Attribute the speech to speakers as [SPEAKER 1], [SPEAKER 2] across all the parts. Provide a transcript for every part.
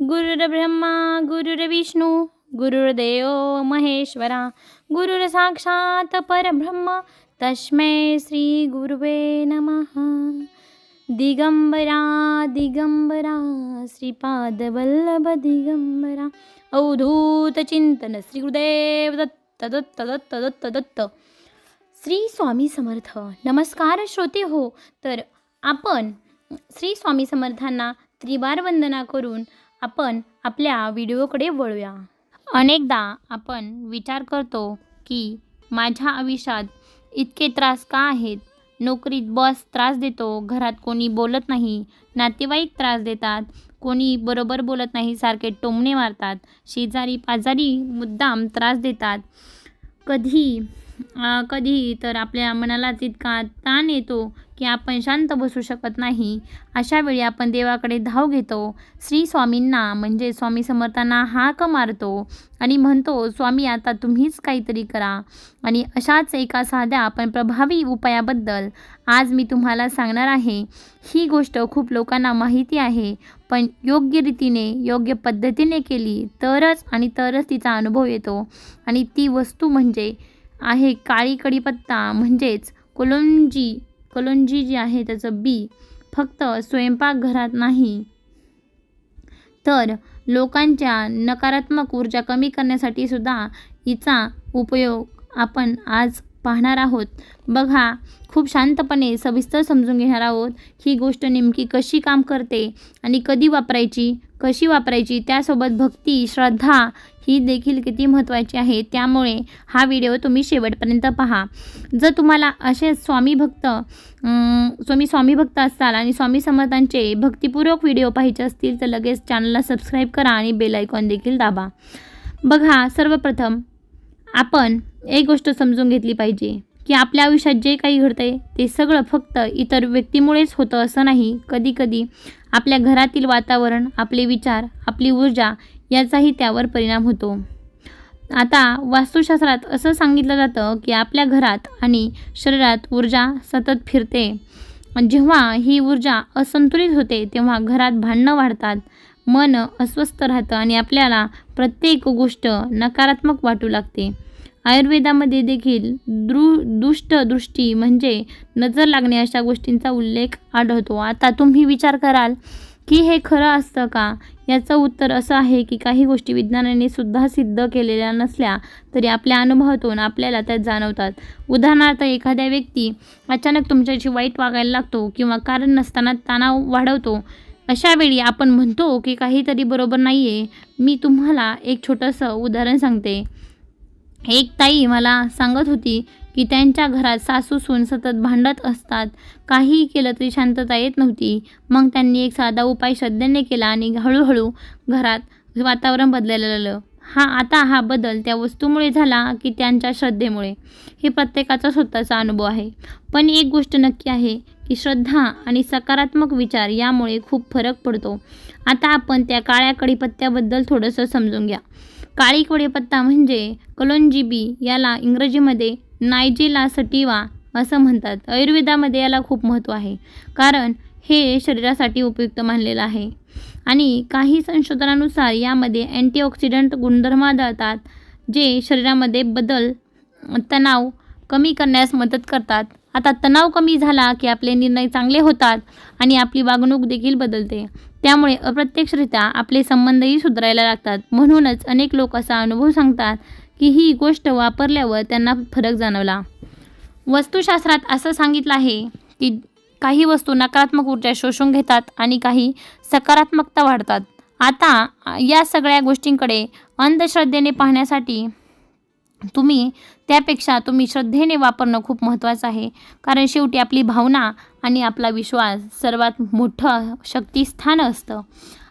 [SPEAKER 1] गुरुर्ब्रह्मा गुरुर्विष्णू गुरुर्देव महेश्वरा गुरुर्साक्षात् परब्रह्म तस्मै श्री गुरुवे नमः. दिगंबरा दिगंबरा श्रीपादवल्लभ दिगंबरा अवधूत चिंतन श्री गुरुदेव दत्त दत्त दत्त दत्त दत्त. श्री स्वामी समर्थ. नमस्कार श्रोते हो. तर आपण श्री स्वामी समर्थांना त्रिवार वंदना करून आपण आपल्या व्हिडिओकडे वळूया. अनेकदा आपण विचार करतो की माझ्या आयुष्यात इतके त्रास का आहेत. नोकरीत बॉस त्रास देतो, घरात कोणी बोलत नाही, नातेवाईक त्रास देतात, कोणी बरोबर बोलत नाही, सारखे टोमणे मारतात, शेजारी पाजारी मुद्दाम त्रास देतात. कधी तर आपल्या मनाला तितका ताण येतो की आपण शांत बसू शकत नाही. अशा वेळी आपण देवाकडे धाव घेतो, श्री स्वामींना म्हणजे स्वामी समर्थांना हाक मारतो आणि म्हणतो, स्वामी आता तुम्हीच काहीतरी करा. आणि अशाच एका साध्या पण प्रभावी उपायाबद्दल आज मी तुम्हाला सांगणार आहे. ही गोष्ट खूप लोकांना माहिती आहे, पण योग्य रीतीने योग्य पद्धतीने केली तरच तिचा अनुभव येतो. आणि ती वस्तू म्हणजे आहे काळी कढीपत्ता म्हणजेच कलोंजी जी आहे त्याचं बी. फक्त स्वयंपाकघरात नाही तर लोकांच्या नकारात्मक ऊर्जा कमी करण्यासाठी सुद्धा हिचा उपयोग आपण आज पाहणार आहोत. बघा, खूप शांतपणे सविस्तर समजून घेणार आहोत ही गोष्ट नेमकी कशी काम करते आणि कशी वापरायची. त्यासोबत भक्ती, श्रद्धा ही देखील किती महत्त्वाची आहे. त्यामुळे हा व्हिडिओ तुम्ही शेवटपर्यंत पहा. जर तुम्हाला असे स्वामी भक्त असाल आणि स्वामी समर्थांचे भक्तिपूर्वक व्हिडिओ पाहायचे असतील तर लगेच चॅनलला सबस्क्राईब करा आणि बेल आयकॉन देखील दाबा. बघा, सर्वप्रथम आपण एक गोष्ट समजून घेतली पाहिजे की आपल्या आयुष्यात जे काही घडतंय ते सगळं फक्त इतर व्यक्तीमुळेच होतं असं नाही. कधीकधी आपल्या घरातील वातावरण, आपले विचार, आपली ऊर्जा याचाही त्यावर परिणाम होतो. आता वास्तुशास्त्रात असं सांगितलं जातं की आपल्या घरात आणि शरीरात ऊर्जा सतत फिरते. जेव्हा ही ऊर्जा असंतुलित होते तेव्हा घरात भांडणं वाढतात, मन अस्वस्थ राहतं आणि आपल्याला प्रत्येक गोष्ट नकारात्मक वाटू लागते. आयुर्वेदामध्ये देखील दुष्ट दृष्टी म्हणजे नजर लागणे अशा गोष्टींचा उल्लेख आढळतो. आता तुम्ही विचार कराल की हे खरं असतं का? याचं उत्तर असं आहे की काही गोष्टी विज्ञानाने सुद्धा सिद्ध केलेल्या नसल्या तरी आपल्या अनुभवातून आपल्याला त्यात जाणवतात. उदाहरणार्थ, एखाद्या व्यक्ती अचानक तुमच्याशी वाईट वागायला लागतो किंवा कारण नसताना तणाव वाढवतो. अशा वेळी आपण म्हणतो की काहीतरी बरोबर नाही आहे. मी तुम्हाला एक छोटंसं उदाहरण सांगते. एक ताई मला सांगत होती की त्यांच्या घरात सासू-सून सतत भांडत असतात. काहीही केलं तरी शांतता येत नव्हती. मग त्यांनी एक साधा उपाय श्रद्धेने केला आणि हळूहळू घरात वातावरण बदलायला लागलं. आता हा बदल त्या वस्तूमुळे झाला की त्यांच्या श्रद्धेमुळे? हे प्रत्येकाचा स्वतःचा अनुभव आहे. पण एक गोष्ट नक्की आहे की श्रद्धा आणि सकारात्मक विचार यामुळे खूप फरक पडतो. आता आपण त्या काळ्या कढीपत्त्याबद्दल थोडंसं समजून घ्या. काळी कढीपत्ता म्हणजे कलोंजी बी, याला इंग्रजीमध्ये नायजेला सटिवा असं म्हणतात. आयुर्वेदामध्ये याला खूप महत्त्व आहे कारण हे शरीरासाठी उपयुक्त मानलेलं आहे. आणि काही संशोधनानुसार यामध्ये अँटीऑक्सिडंट गुणधर्म आढळतात जे शरीरामध्ये तणाव कमी करण्यास मदत करतात. आता तणाव कमी झाला की आपले निर्णय चांगले होतात आणि आपली वागणूक देखील बदलते. त्यामुळे अप्रत्यक्षरित्या आपले संबंधही सुधारायला लागतात. म्हणूनच अनेक लोक असा अनुभव सांगतात की ही गोष्ट वापरल्यावर त्यांना फरक जाणवला. वास्तुशास्त्रात असं सांगितलं आहे की काही वस्तू नकारात्मक ऊर्जा शोषून घेतात आणि काही सकारात्मकता वाढतात. आता या सगळ्या गोष्टींकडे अंधश्रद्धेने पाहण्यासाठी त्यापेक्षा तुम्ही श्रद्धेने वापरणं खूप महत्त्वाचं आहे. कारण शेवटी आपली भावना आणि आपला विश्वास सर्वात मोठं शक्तिस्थान असतं.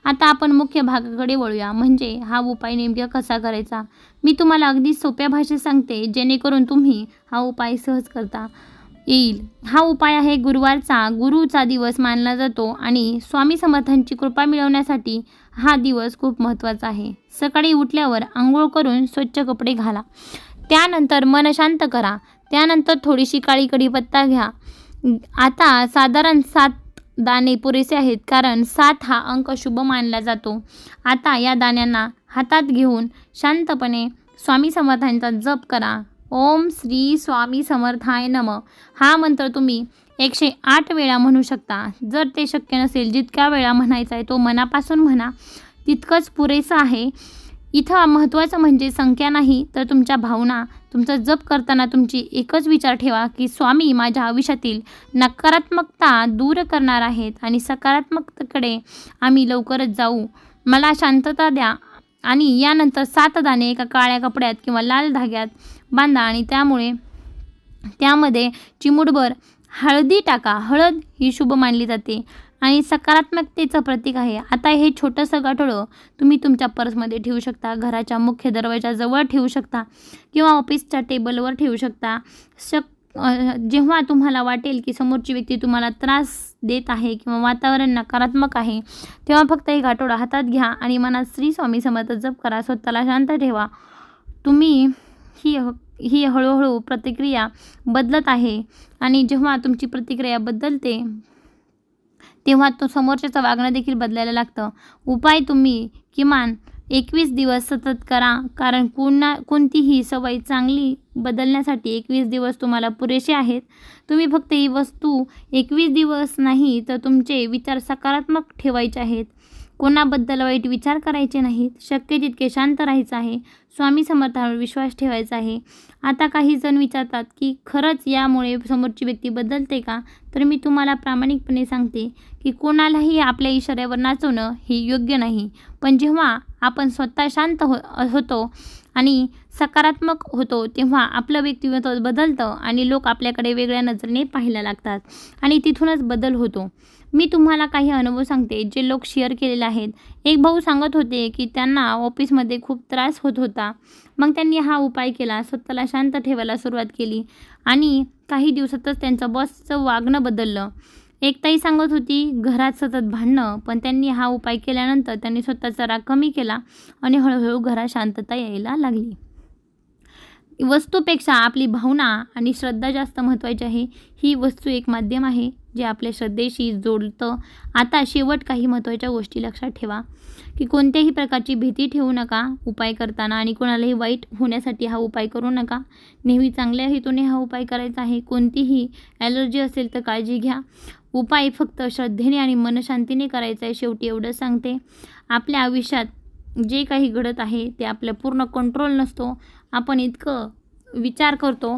[SPEAKER 1] आता आपण मुख्य भागाकडे वळूया, म्हणजे हा उपाय नेमका कसा करायचा. मी तुम्हाला अगदी सोप्या भाषेत सांगते जेणेकरून तुम्ही हा उपाय सहज करता येईल. हा उपाय आहे गुरुचा दिवस मानला जातो आणि स्वामी समर्थांची कृपा मिळवण्यासाठी हा दिवस खूप महत्त्वाचा आहे. सकाळी उठल्यावर आंघोळ करून स्वच्छ कपडे घाला. त्यानंतर मन शांत करा. त्यानंतर थोडीशी काळी कढीपत्ता घ्या. आता साधारण 7 दाणे पुरेसे आहेत, कारण 7 हा अंक शुभ मानला जातो. आता या दाण्यांना हातात घेऊन शांतपणे स्वामी समर्थांचा जप करा. ओम श्री स्वामी समर्थाय नमः हा मंत्र तुम्ही 108 वेळा म्हणू शकता. जर ते शक्य नसेल, जितक्या वेळा म्हणायचा आहे तो मनापासून म्हणा, तितकंच पुरेसं आहे. इथं महत्त्वाचं म्हणजे संख्या नाही, तर तुमच्या भावना. तुमचा जप करताना तुमची एकच विचार ठेवा की स्वामी माझ्या आयुष्यातील नकारात्मकता दूर करणार आहेत आणि सकारात्मकतेकडे आम्ही लवकरच जाऊ. मला शांतता द्या. आणि यानंतर 7 दाणे एका काळ्या कपड्यात किंवा लाल धाग्यात बांधा आणि त्यामध्ये चिमूटभर हळदी टाका. हळद ही शुभ मानली जाते आणि सकारात्मकतेचं प्रतीक आहे. आता हे छोटंसं गाठोडं तुम्ही तुमच्या पर्समध्ये ठेवू शकता, घराच्या मुख्य दरवाजाजवळ ठेवू शकता किंवा ऑफिसच्या टेबलवर ठेवू शकता. जेव्हा तुम्हाला वाटेल की समोरची व्यक्ती तुम्हाला त्रास देत आहे किंवा वातावरण नकारात्मक आहे, तेव्हा फक्त हे गाठोडं हातात घ्या आणि मनात श्री स्वामी समर्थ जप करा. स्वतःला शांत ठेवा. तुम्ही ही हळूहळू प्रतिक्रिया बदलत आहे आणि जेव्हा तुमची प्रतिक्रिया बदलते तेव्हा तो समोरच्याचं वागणं देखील बदलायला लागतं. उपाय तुम्ही किमान 21 दिवस सतत करा, कारण कोणतीही सवय चांगली बदलण्यासाठी 21 दिवस तुम्हाला पुरेसे आहेत. तुम्ही फक्त ही वस्तू 21 दिवस नाही, तर तुमचे विचार सकारात्मक ठेवायचे आहेत. कोणाबद्दल वाईट विचार करायचे नाहीत. शक्य तितके शांत राहायचं आहे. स्वामी समर्थांवर विश्वास ठेवायचा आहे. आता काही जण विचारतात की खरंच यामुळे समोरची व्यक्ती बदलते का? तर मी तुम्हाला प्रामाणिकपणे सांगते की कोणालाही आपल्या इशाऱ्यावर नाचवणं हे योग्य नाही. पण जेव्हा आपण स्वतः शांत होतो आणि सकारात्मक होतो, तेव्हा आपलं व्यक्तिमत्व बदलतं आणि लोक आपल्याकडे वेगळ्या नजरेने पाहायला लागतात आणि तिथूनच बदल होतो. मी तुम्हाला काही अनुभव सांगते जे लोक शेअर केलेले आहेत. एक भाऊ सांगत होते की त्यांना ऑफिसमध्ये खूप त्रास होत होता. मग त्यांनी हा उपाय केला. स्वतःला शांत ठेवायला सुरुवात केली आणि काही दिवसातच त्यांचं बॉसचं वागणं बदललं. एक ताई सांगत होती घरात सतत भांडणं, पण त्यांनी हा उपाय केल्यानंतर त्यांनी स्वतःचा राग कमी केला आणि हळूहळू घरात शांतता यायला लागली. वस्तूपेक्षा आपली भावना आणि श्रद्धा जास्त महत्त्वाची आहे. ही वस्तू एक माध्यम आहे जे आपल्या श्रद्धेशी जोडतं. आता शेवट काही महत्त्वाच्या गोष्टी लक्षात ठेवा की कोणत्याही प्रकारची भीती ठेवू नका उपाय करताना आणि कोणालाही वाईट होण्यासाठी हा उपाय करू नका. नेहमी चांगल्या हेतूने हा उपाय करायचा आहे. कोणतीही ॲलर्जी असेल तर काळजी घ्या. उपाय फक्त श्रद्धेने आणि मनशांतीने करायचा आहे. शेवटी एवढंच सांगते, आपल्या आयुष्यात जे काही घडत आहे ते आपल्या पूर्ण कंट्रोल नसतो. आपण इतकं विचार करतो,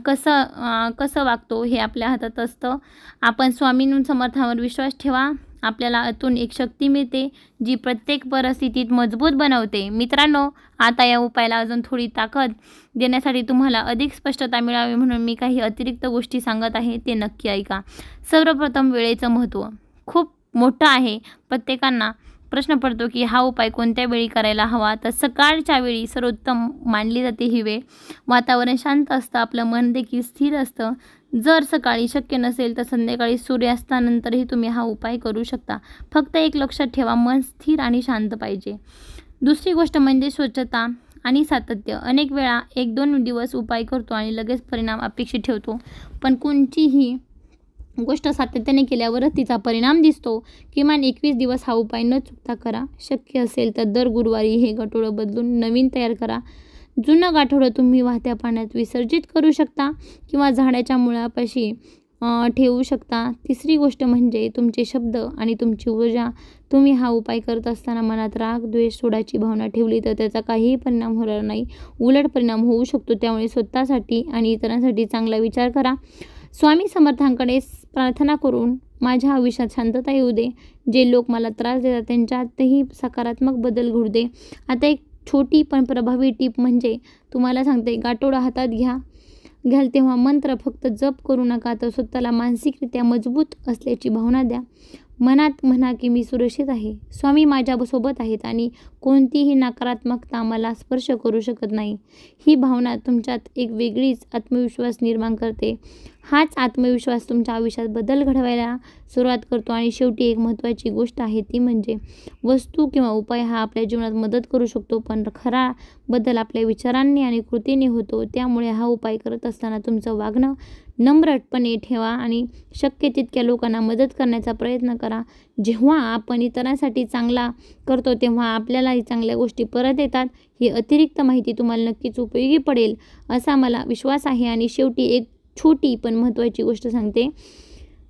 [SPEAKER 1] कसं वागतो हे आपल्या हातात असतं. आपण स्वामी समर्थांवर विश्वास ठेवा. आपल्याला आतून एक शक्ती मिळते जी प्रत्येक परिस्थितीत मजबूत बनवते. मित्रांनो, आता या उपायाला अजून थोडी ताकद देण्यासाठी तुम्हाला अधिक स्पष्टता मिळावी म्हणून मी काही अतिरिक्त गोष्टी सांगत आहे, ते नक्की ऐका. सर्वप्रथम वेळेचं महत्त्व खूप मोठं आहे. प्रत्येकांना प्रश्न पडतो की हा उपाय कोणत्या वेळी करायला हवा. तर सकाळच्या वेळी सर्वोत्तम मानली जाते ही वेळ. वातावरण शांत असतं, आपलं मन देखील स्थिर असतं. जर सकाळी शक्य नसेल तर संध्याकाळी सूर्यास्तानंतरही तुम्ही हा उपाय करू शकता. फक्त एक लक्षात ठेवा, मन स्थिर आणि शांत पाहिजे. दुसरी गोष्ट म्हणजे स्वच्छता आणि सातत्य. अनेक वेळा 1-2 दिवस उपाय करतो आणि लगेच परिणाम अपेक्षित ठेवतो, पण कोणतीही गोष्ट सातत्याने केल्यावरच तिचा परिणाम दिसतो. किमान 21 दिवस हा उपाय न चुकता करा. शक्य असेल तर दर गुरुवारी हे गाठोडं बदलून नवीन तयार करा. जुनं गाठोडं तुम्ही वाहत्या पाण्यात विसर्जित करू शकता किंवा झाडाच्या मुळापाशी ठेवू शकता. तिसरी गोष्ट म्हणजे तुमचे शब्द आणि तुमची ऊर्जा. तुम्ही हा उपाय करत असताना मनात राग, द्वेष, सोडाची भावना ठेवली तर त्याचा काहीही परिणाम होणार नाही, उलट परिणाम होऊ शकतो. त्यामुळे स्वतःसाठी आणि इतरांसाठी चांगला विचार करा. स्वामी समर्थांकडे प्रार्थना करून माझ्या आयुष्यात शांतता येऊ दे. जे लोक मला त्रास देतात त्यांच्यातही सकारात्मक बदल घडू दे. आता एक छोटी पण प्रभावी टीप म्हणजे तुम्हाला सांगते, गाठोडा हातात घ्याल तेव्हा मंत्र फक्त जप करू नका, तर स्वतःला मानसिकरित्या मजबूत असल्याची भावना द्या. मनात म्हणा की मी सुरक्षित आहे, स्वामी माझ्यासोबत आहेत आणि कोणतीही नकारात्मकता मला स्पर्श करू शकत नाही. ही भावना तुमच्यात एक वेगळीच आत्मविश्वास निर्माण करते हाच आत्मविश्वास तुमच्या आयुष्यात बदल घडवायला सुरुवात करतो. आणि शेवटी एक महत्त्वाची गोष्ट आहे ती म्हणजे वस्तू किंवा उपाय हा आपल्या जीवनात मदत करू शकतो, पण खरा बदल आपल्या विचारांनी आणि कृतीने होतो. त्यामुळे हा उपाय करत असताना तुमचं वागणं नम्रपणे ठेवा आणि शक्य तितक्या लोकांना मदत करण्याचा प्रयत्न करा. जेव्हा आपण इतरांसाठी चांगला करतो तेव्हा आपल्यालाही चांगल्या गोष्टी परत येतात. ही अतिरिक्त माहिती तुम्हाला नक्कीच उपयोगी पडेल असा मला विश्वास आहे. आणि शेवटी एक छोटी पण महत्त्वाची गोष्ट सांगते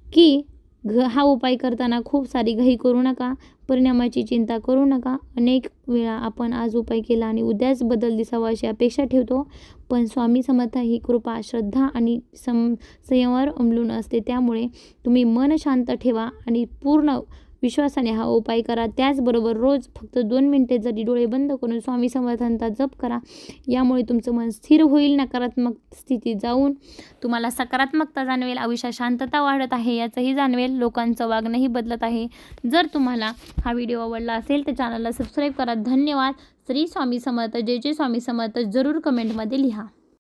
[SPEAKER 1] की हा उपाय करताना खूप सारी घाई करू नका, परिणामाची चिंता करू नका. अनेक वेळा आपण आज उपाय केला आणि उद्याच बदल दिसावा अशी अपेक्षा ठेवतो, पण स्वामी समर्थ ही कृपा, श्रद्धा आणि संयमावर अवलंबून असते. त्यामुळे तुम्ही मन शांत ठेवा आणि पूर्ण विश्वासाने हा उपाय करा. त्याचबरोबर रोज फक्त 2 मिनिटे जरी डोळे बंद करून स्वामी समर्थांचा जप करा. यामुळे तुमचं मन स्थिर होईल, नकारात्मक स्थितीत जाऊन तुम्हाला सकारात्मकता जाणवेल, आयुष्यात शांतता वाढत आहे याचंही जाणवेल, लोकांचं वागणंही बदलत आहे. जर तुम्हाला हा व्हिडिओ आवडला असेल तर चॅनलला सबस्क्राईब करा. धन्यवाद. श्री स्वामी समर्थ. जय जय स्वामी समर्थ. जरूर कमेंटमध्ये लिहा.